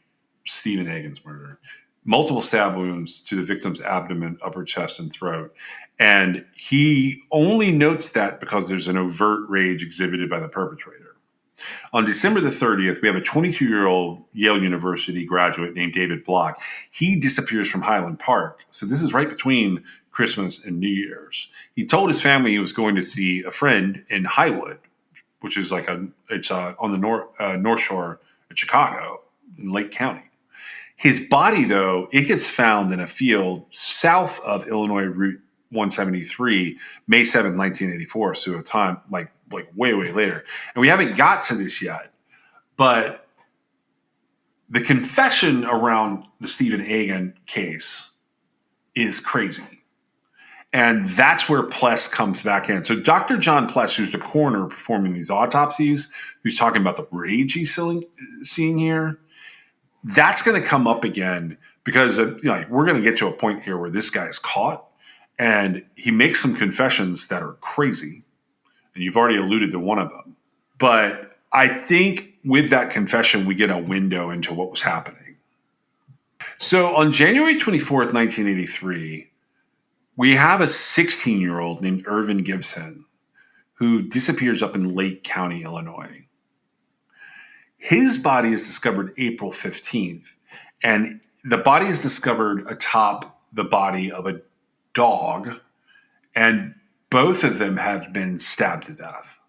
Speaker 2: Stephen Egan's murder. Multiple stab wounds to the victim's abdomen, upper chest, and throat. And he only notes that because there's an overt rage exhibited by the perpetrator. On December the 30th, we have a 22-year-old Yale University graduate named David Block. He disappears from Highland Park. So this is right between Christmas and New Year's. He told his family he was going to see a friend in Highwood, which is like it's on the North Shore of Chicago in Lake County. His body, though, it gets found in a field south of Illinois Route 173, May 7th, 1984. So a time like way, way later. And we haven't got to this yet. But the confession around the Stephen Egan case is crazy. And that's where Pless comes back in. So Dr. John Pless, who's the coroner performing these autopsies, who's talking about the rage he's seeing here, that's going to come up again because we're going to get to a point here where this guy is caught and he makes some confessions that are crazy. And you've already alluded to one of them. But I think with that confession, we get a window into what was happening. So on January 24th, 1983, we have a 16-year-old named Irvin Gibson who disappears up in Lake County, Illinois. His body is discovered April 15th, and the body is discovered atop the body of a dog, and both of them have been stabbed to death.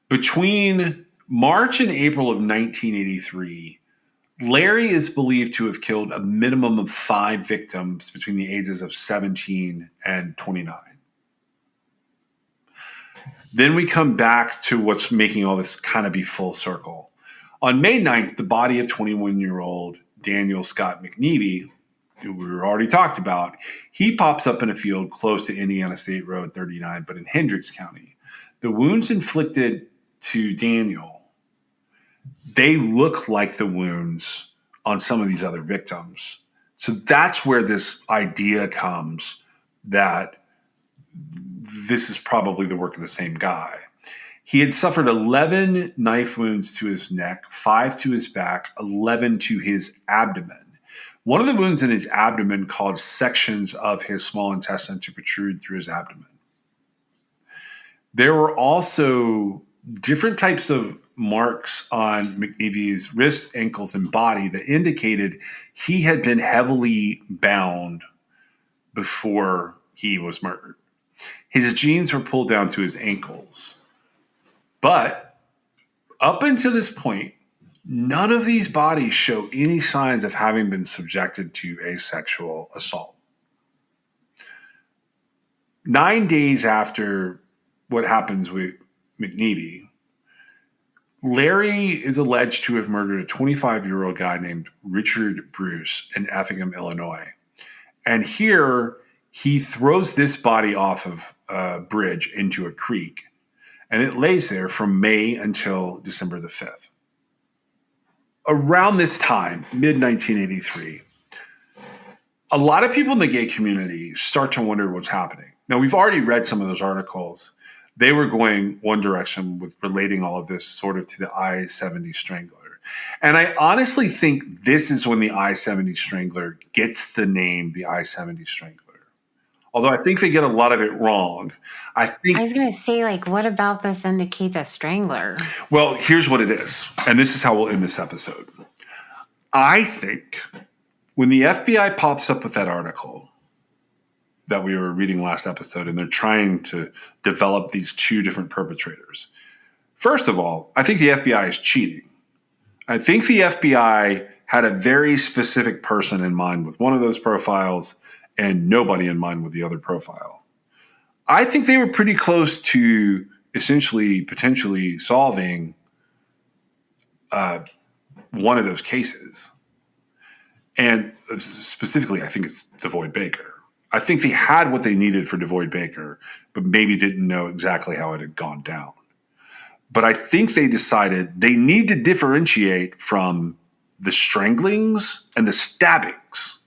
Speaker 2: Between March and April of 1983, Larry is believed to have killed a minimum of 5 victims between the ages of 17 and 29. Then we come back to what's making all this kind of be full circle. On May 9th, the body of 21-year-old Daniel Scott McNeely, who we already talked about, he pops up in a field close to Indiana State Road 39, but in Hendricks County. The wounds inflicted to Daniel, they look like the wounds on some of these other victims. So that's where this idea comes that this is probably the work of the same guy. He had suffered 11 knife wounds to his neck, 5 to his back, 11 to his abdomen. One of the wounds in his abdomen caused sections of his small intestine to protrude through his abdomen. There were also different types of marks on McNeely's wrists, ankles, and body that indicated he had been heavily bound before he was murdered. His jeans were pulled down to his ankles. But up until this point, none of these bodies show any signs of having been subjected to a sexual assault. 9 days after what happens with McNeely, Larry is alleged to have murdered a 25-year-old guy named Richard Bruce in Effingham, Illinois. And here he throws this body off of a bridge into a creek, and it lays there from May until December the 5th. Around this time, mid-1983, a lot of people in the gay community start to wonder what's happening. Now, we've already read some of those articles. They were going one direction with relating all of this sort of to the I-70 Strangler. And I honestly think this is when the I-70 Strangler gets the name the I-70 Strangler. Although I think they get a lot of it wrong. I
Speaker 3: was going to say, what about this indicates a strangler?
Speaker 2: Well, here's what it is. And this is how we'll end this episode. I think when the FBI pops up with that article that we were reading last episode, and they're trying to develop these 2 different perpetrators. First of all, I think the FBI is cheating. I think the FBI had a very specific person in mind with one of those profiles and nobody in mind with the other profile. I think they were pretty close to essentially potentially solving one of those cases. And specifically, I think it's Devoid Baker. I think they had what they needed for Devoid Baker, but maybe didn't know exactly how it had gone down. But I think they decided they need to differentiate from the stranglings and the stabbings.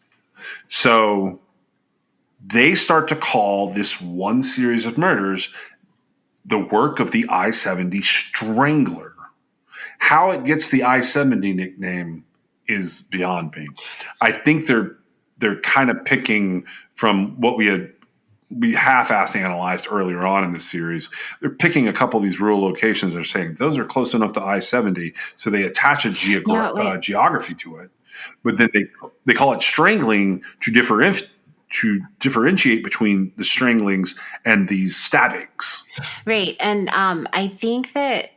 Speaker 2: So they start to call this one series of murders the work of the I-70 Strangler. How it gets the I-70 nickname is beyond me. I think they're kind of picking from what we half-ass analyzed earlier on in the series. They're picking a couple of these rural locations. They're saying those are close enough to I-70, so they attach a geography to it. But then they call it strangling to differentiate between the stranglings and these stabbings.
Speaker 3: Right. And I think that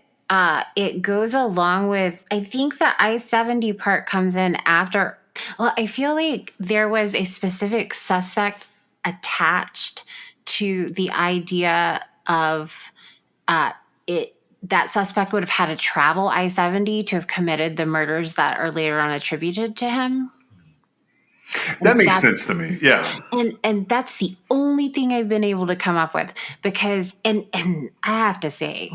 Speaker 3: it goes along with, I think the I-70 part comes in after. Well, I feel like there was a specific suspect attached to the idea of it that suspect would have had to travel I-70 to have committed the murders that are later on attributed to him.
Speaker 2: That makes sense to me. Yeah.
Speaker 3: And that's the only thing I've been able to come up with, because and I have to say,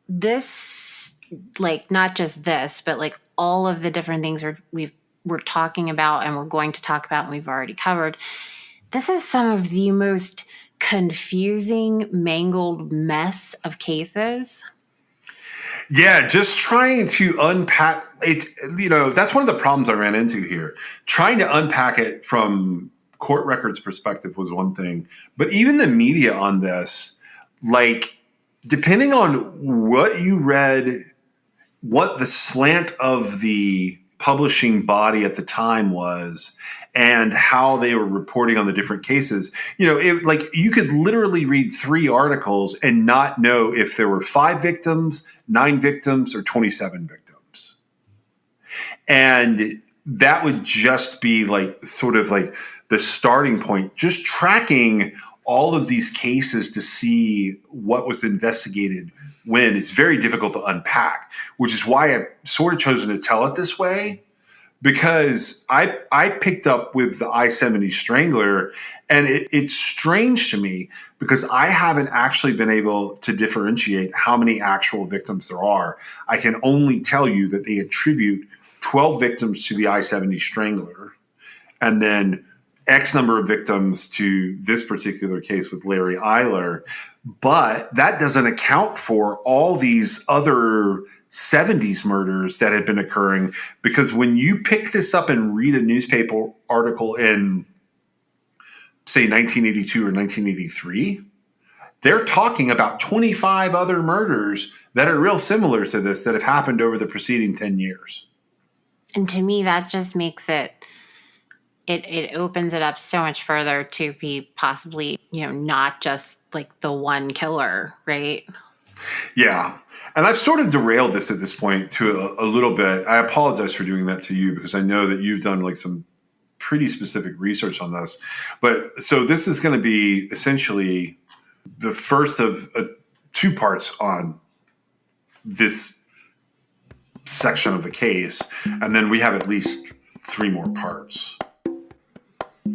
Speaker 3: this, like, not just this, but like all of the different things we're talking about and we're going to talk about and we've already covered, this is some of the most confusing, mangled mess of cases.
Speaker 2: Yeah, just trying to unpack it. That's one of the problems I ran into here. Trying to unpack it from court records perspective was one thing, but even the media on this, like, depending on what you read, what the slant of the publishing body at the time was, and how they were reporting on the different cases, like, you could literally read 3 articles and not know if there were 5 victims, 9 victims, or 27 victims. And that would just be like sort of like the starting point, just tracking all of these cases to see what was investigated when. It's very difficult to unpack, which is why I've sort of chosen to tell it this way, because I picked up with the I-70 Strangler, and it's strange to me because I haven't actually been able to differentiate how many actual victims there are. I can only tell you that they attribute 12 victims to the I-70 Strangler, and then X number of victims to this particular case with Larry Eiler. But that doesn't account for all these other 70s murders that had been occurring, because when you pick this up and read a newspaper article in, say, 1982 or 1983, they're talking about 25 other murders that are real similar to this that have happened over the preceding 10 years.
Speaker 3: And to me, that just makes it opens it up so much further to be possibly, not just like the one killer, right?
Speaker 2: Yeah. And I've sort of derailed this at this point to a little bit. I apologize for doing that to you, because I know that you've done like some pretty specific research on this. But so this is going to be essentially the first of 2 parts on this section of the case. And then we have at least 3 more parts.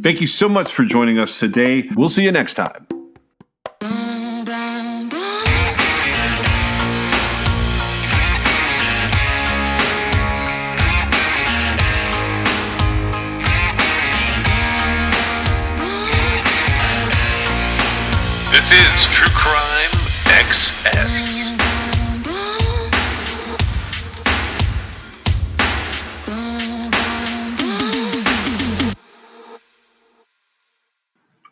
Speaker 2: Thank you so much for joining us today. We'll see you next time.
Speaker 1: This is True Crime XS.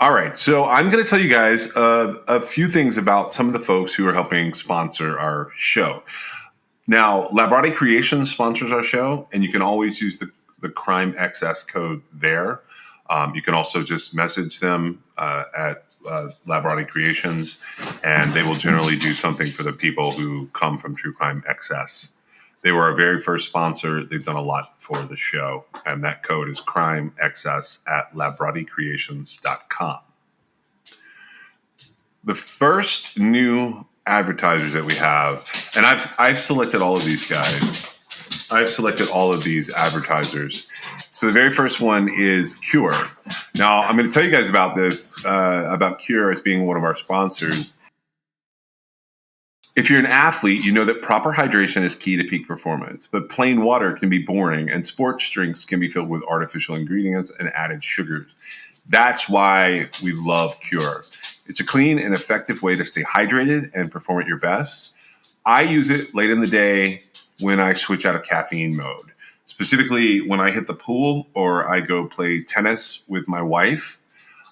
Speaker 2: All right, so I'm going to tell you guys a few things about some of the folks who are helping sponsor our show. Now, Labrati Creations sponsors our show, and you can always use the Crime XS code there. You can also just message them at Labrati Creations, and they will generally do something for the people who come from True Crime XS. They were our very first sponsor. They've done a lot for the show, and that code is CrimeXS at LabratiCreations.com. The first new advertisers that we have, and I've selected all of these guys. I've selected all of these advertisers. So the very first one is Cure. Now, I'm going to tell you guys about this, about Cure as being one of our sponsors. If you're an athlete, you know that proper hydration is key to peak performance, but plain water can be boring, and sports drinks can be filled with artificial ingredients and added sugars. That's why we love Cure. It's a clean and effective way to stay hydrated and perform at your best. I use it late in the day when I switch out of caffeine mode. Specifically, when I hit the pool or I go play tennis with my wife,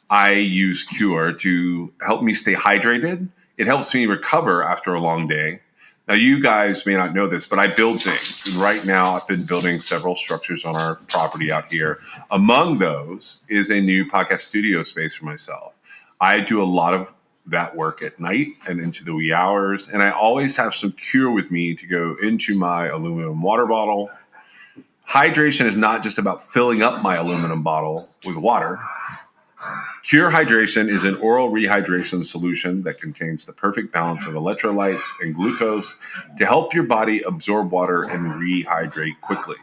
Speaker 2: I use Cure to help me stay hydrated. It helps me recover after a long day. Now, you guys may not know this, but I build things. And right now, I've been building several structures on our property out here. Among those is a new podcast studio space for myself. I do a lot of that work at night and into the wee hours, and I always have some Cure with me to go into my aluminum water bottle. Hydration is not just about filling up my aluminum bottle with water. Cure Hydration is an oral rehydration solution that contains the perfect balance of electrolytes and glucose to help your body absorb water and rehydrate quickly.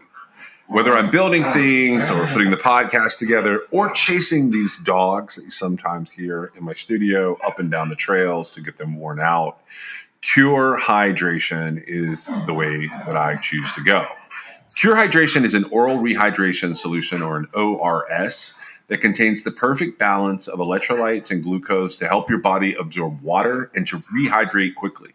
Speaker 2: Whether I'm building things or putting the podcast together or chasing these dogs that you sometimes hear in my studio up and down the trails to get them worn out, Cure Hydration is the way that I choose to go. Cure Hydration is an oral rehydration solution, or an ORS, that contains the perfect balance of electrolytes and glucose to help your body absorb water and to rehydrate quickly.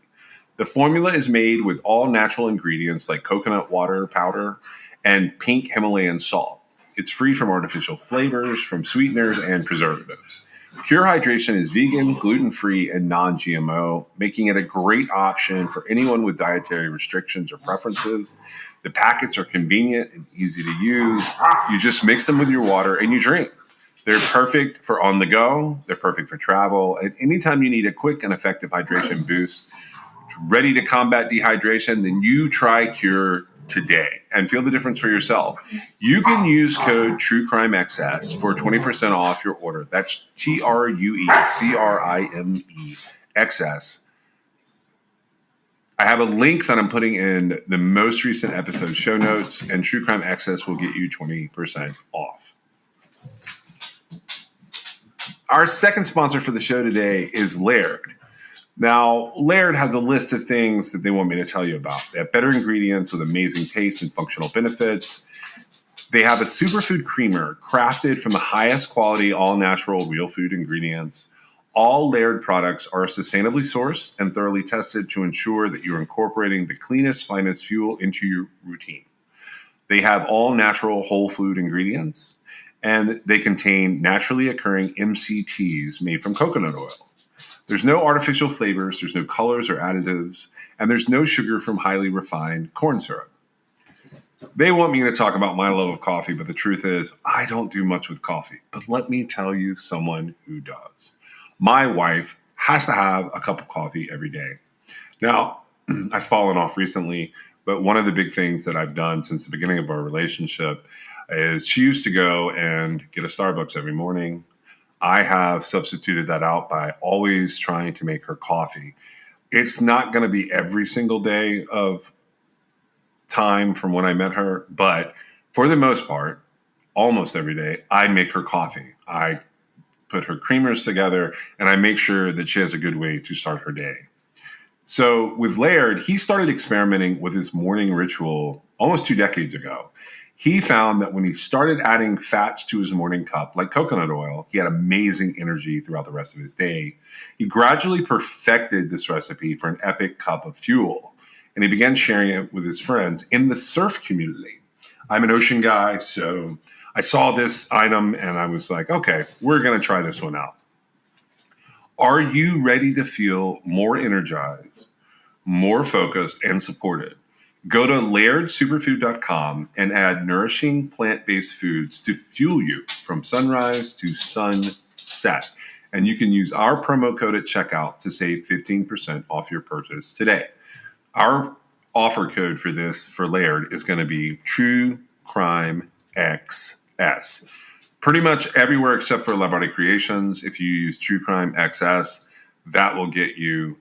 Speaker 2: The formula is made with all natural ingredients like coconut water powder and pink Himalayan salt. It's free from artificial flavors, from sweeteners, and preservatives. Cure Hydration is vegan, gluten-free, and non-GMO, making it a great option for anyone with dietary restrictions or preferences. The packets are convenient and easy to use. You just mix them with your water and you drink. They're perfect for on the go. They're perfect for travel. And anytime you need a quick and effective hydration boost, ready to combat dehydration, then you try Cure today and feel the difference for yourself. You can use code TrueCrimeXS for 20% off your order. That's TrueCrimeXS. I have a link that I'm putting in the most recent episode show notes, and True Crime Access will get you 20% off. Our second sponsor for the show today is Laird. Now, Laird has a list of things that they want me to tell you about. They have better ingredients with amazing taste and functional benefits. They have a superfood creamer crafted from the highest quality, all-natural, real food ingredients. All Laird products are sustainably sourced and thoroughly tested to ensure that you're incorporating the cleanest, finest fuel into your routine. They have all natural whole food ingredients, and they contain naturally occurring MCTs made from coconut oil. There's no artificial flavors, there's no colors or additives, and there's no sugar from highly refined corn syrup. They want me to talk about my love of coffee, but the truth is, I don't do much with coffee. But let me tell you someone who does. My wife has to have a cup of coffee every day. Now, I've fallen off recently, but one of the big things that I've done since the beginning of our relationship is she used to go and get a Starbucks every morning. I have substituted that out by always trying to make her coffee. It's not going to be every single day of time from when I met her, but for the most part, almost every day, I make her coffee. I put her creamers together, and I make sure that she has a good way to start her day. So with Laird, he started experimenting with his morning ritual almost 2 decades ago. He found that when he started adding fats to his morning cup, like coconut oil, he had amazing energy throughout the rest of his day. He gradually perfected this recipe for an epic cup of fuel, and he began sharing it with his friends in the surf community. I'm an ocean guy, so I saw this item and I was like, okay, we're going to try this one out. Are you ready to feel more energized, more focused, and supported? Go to lairdsuperfood.com and add nourishing plant-based foods to fuel you from sunrise to sunset. And you can use our promo code at checkout to save 15% off your purchase today. Our offer code for this for Laird is going to be TrueCrimeXS. Pretty much everywhere except for Lab Body Creations. If you use TrueCrimeXS, that will get you,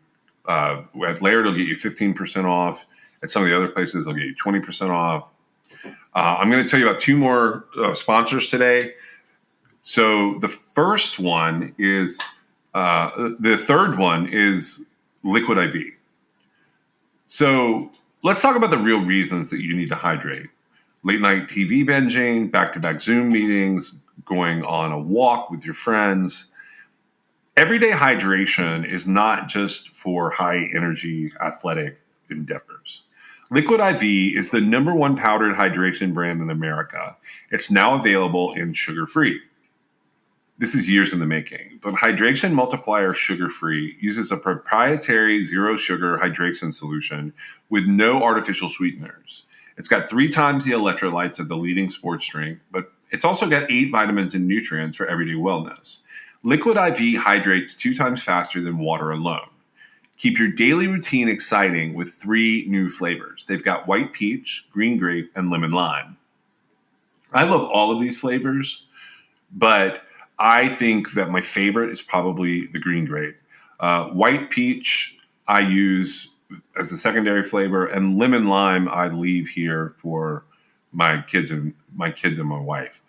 Speaker 2: at Laird, it'll get you 15% off. At some of the other places, they'll get you 20% off. I'm going to tell you about 2 more sponsors today. So the first one is, the third one is Liquid IV. So let's talk about the real reasons that you need to hydrate. Late night TV binging, back-to-back Zoom meetings, going on a walk with your friends. Everyday hydration is not just for high-energy athletic endeavors. Liquid IV is the #1 powdered hydration brand in America. It's now available in sugar-free. This is years in the making, but Hydration Multiplier Sugar-Free uses a proprietary zero-sugar hydration solution with no artificial sweeteners. It's got 3 times the electrolytes of the leading sports drink, but it's also got 8 vitamins and nutrients for everyday wellness. Liquid IV hydrates 2 times faster than water alone. Keep your daily routine exciting with 3 new flavors. They've got white peach, green grape, and lemon lime. I love all of these flavors, but I think that my favorite is probably the green grape. White peach I use as the secondary flavor, and lemon lime I leave here for my kids and my wife.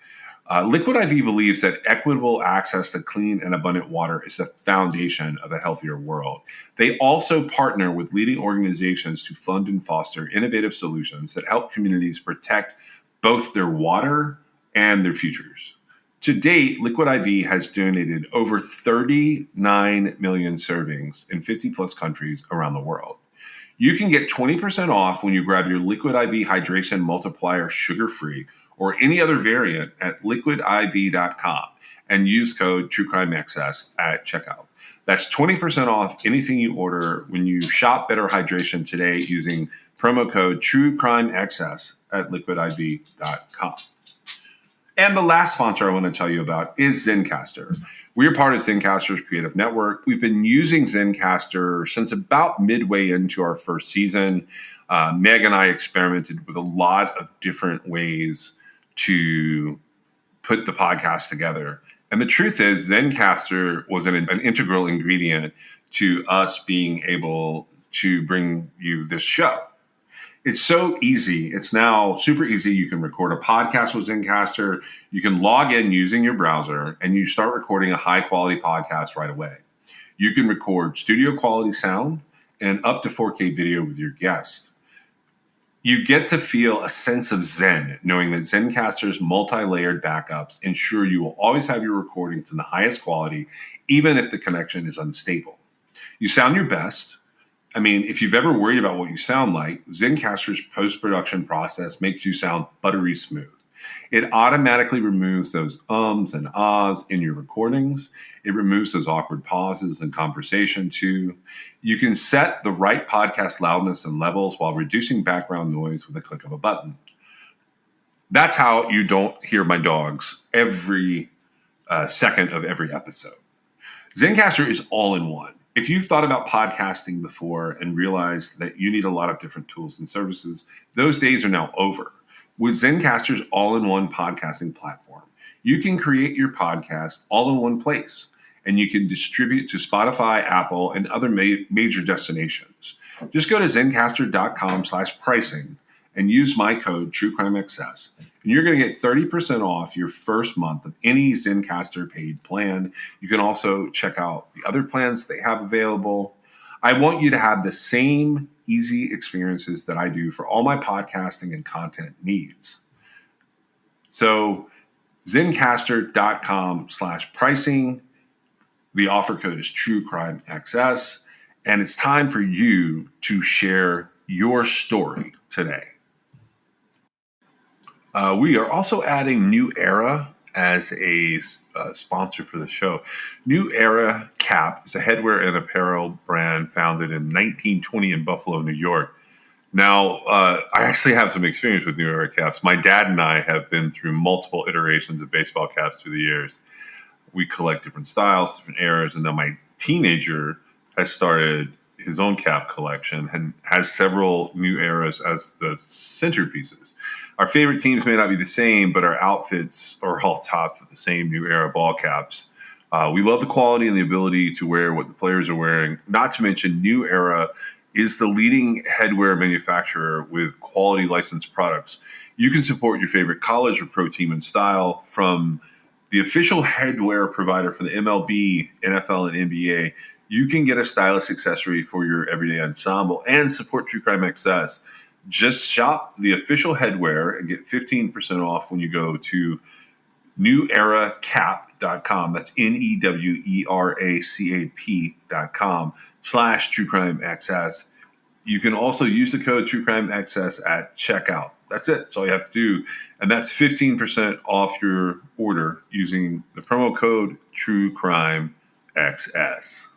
Speaker 2: Liquid IV believes that equitable access to clean and abundant water is the foundation of a healthier world. They also partner with leading organizations to fund and foster innovative solutions that help communities protect both their water and their futures. To date, Liquid IV has donated over 39 million servings in 50 plus countries around the world. You can get 20% off when you grab your Liquid IV Hydration Multiplier sugar-free or any other variant at liquidiv.com and use code TrueCrimeXS at checkout. That's 20% off anything you order when you shop Better Hydration today using promo code TrueCrimeXS at liquidiv.com. And the last sponsor I want to tell you about is Zencastr. We are part of Zencastr's creative network. We've been using Zencastr since about midway into our first season. Meg and I experimented with a lot of different ways to put the podcast together. And the truth is, Zencastr was an integral ingredient to us being able to bring you this show. It's so easy. It's now super easy. You can record a podcast with Zencastr. You can log in using your browser and you start recording a high quality podcast right away. You can record studio quality sound and up to 4K video with your guest. You get to feel a sense of zen knowing that Zencastr's multi-layered backups ensure you will always have your recordings in the highest quality, even if the connection is unstable. You sound your best. I mean, if you've ever worried about what you sound like, Zencastr's post-production process makes you sound buttery smooth. It automatically removes those ums and ahs in your recordings. It removes those awkward pauses in conversation too. You can set the right podcast loudness and levels while reducing background noise with a click of a button. That's how you don't hear my dogs every second of every episode. Zencastr is all in one. If you've thought about podcasting before and realized that you need a lot of different tools and services, those days are now over. With Zencastr's all-in-one podcasting platform, you can create your podcast all in one place, and you can distribute to Spotify, Apple, and other major destinations. Just go to zencastr.com/pricing and use my code TrueCrimeXS, and you're going to get 30% off your first month of any Zencastr paid plan. You can also check out the other plans they have available. I want you to have the same easy experiences that I do for all my podcasting and content needs. So zencastr.com/pricing. The offer code is TrueCrimeXS, and it's time for you to share your story today. We are also adding New Era as a sponsor for the show. New Era Cap is a headwear and apparel brand founded in 1920 in Buffalo, New York. Now, I actually have some experience with New Era caps. My dad and I have been through multiple iterations of baseball caps through the years. We collect different styles, different eras, and now my teenager has started his own cap collection and has several New Eras as the centerpieces. Our favorite teams may not be the same, but our outfits are all topped with the same New Era ball caps. We love the quality and the ability to wear what the players are wearing. Not to mention, New Era is the leading headwear manufacturer with quality licensed products. You can support your favorite college or pro team in style from the official headwear provider for the MLB, NFL, and NBA. You can get a stylish accessory for your everyday ensemble and support True Crime XS. Just shop the official headwear and get 15% off when you go to neweracap.com. That's neweracap.com/TrueCrimeXS. You can also use the code TrueCrimeXS at checkout. That's it. That's all you have to do. And that's 15% off your order using the promo code TrueCrimeXS.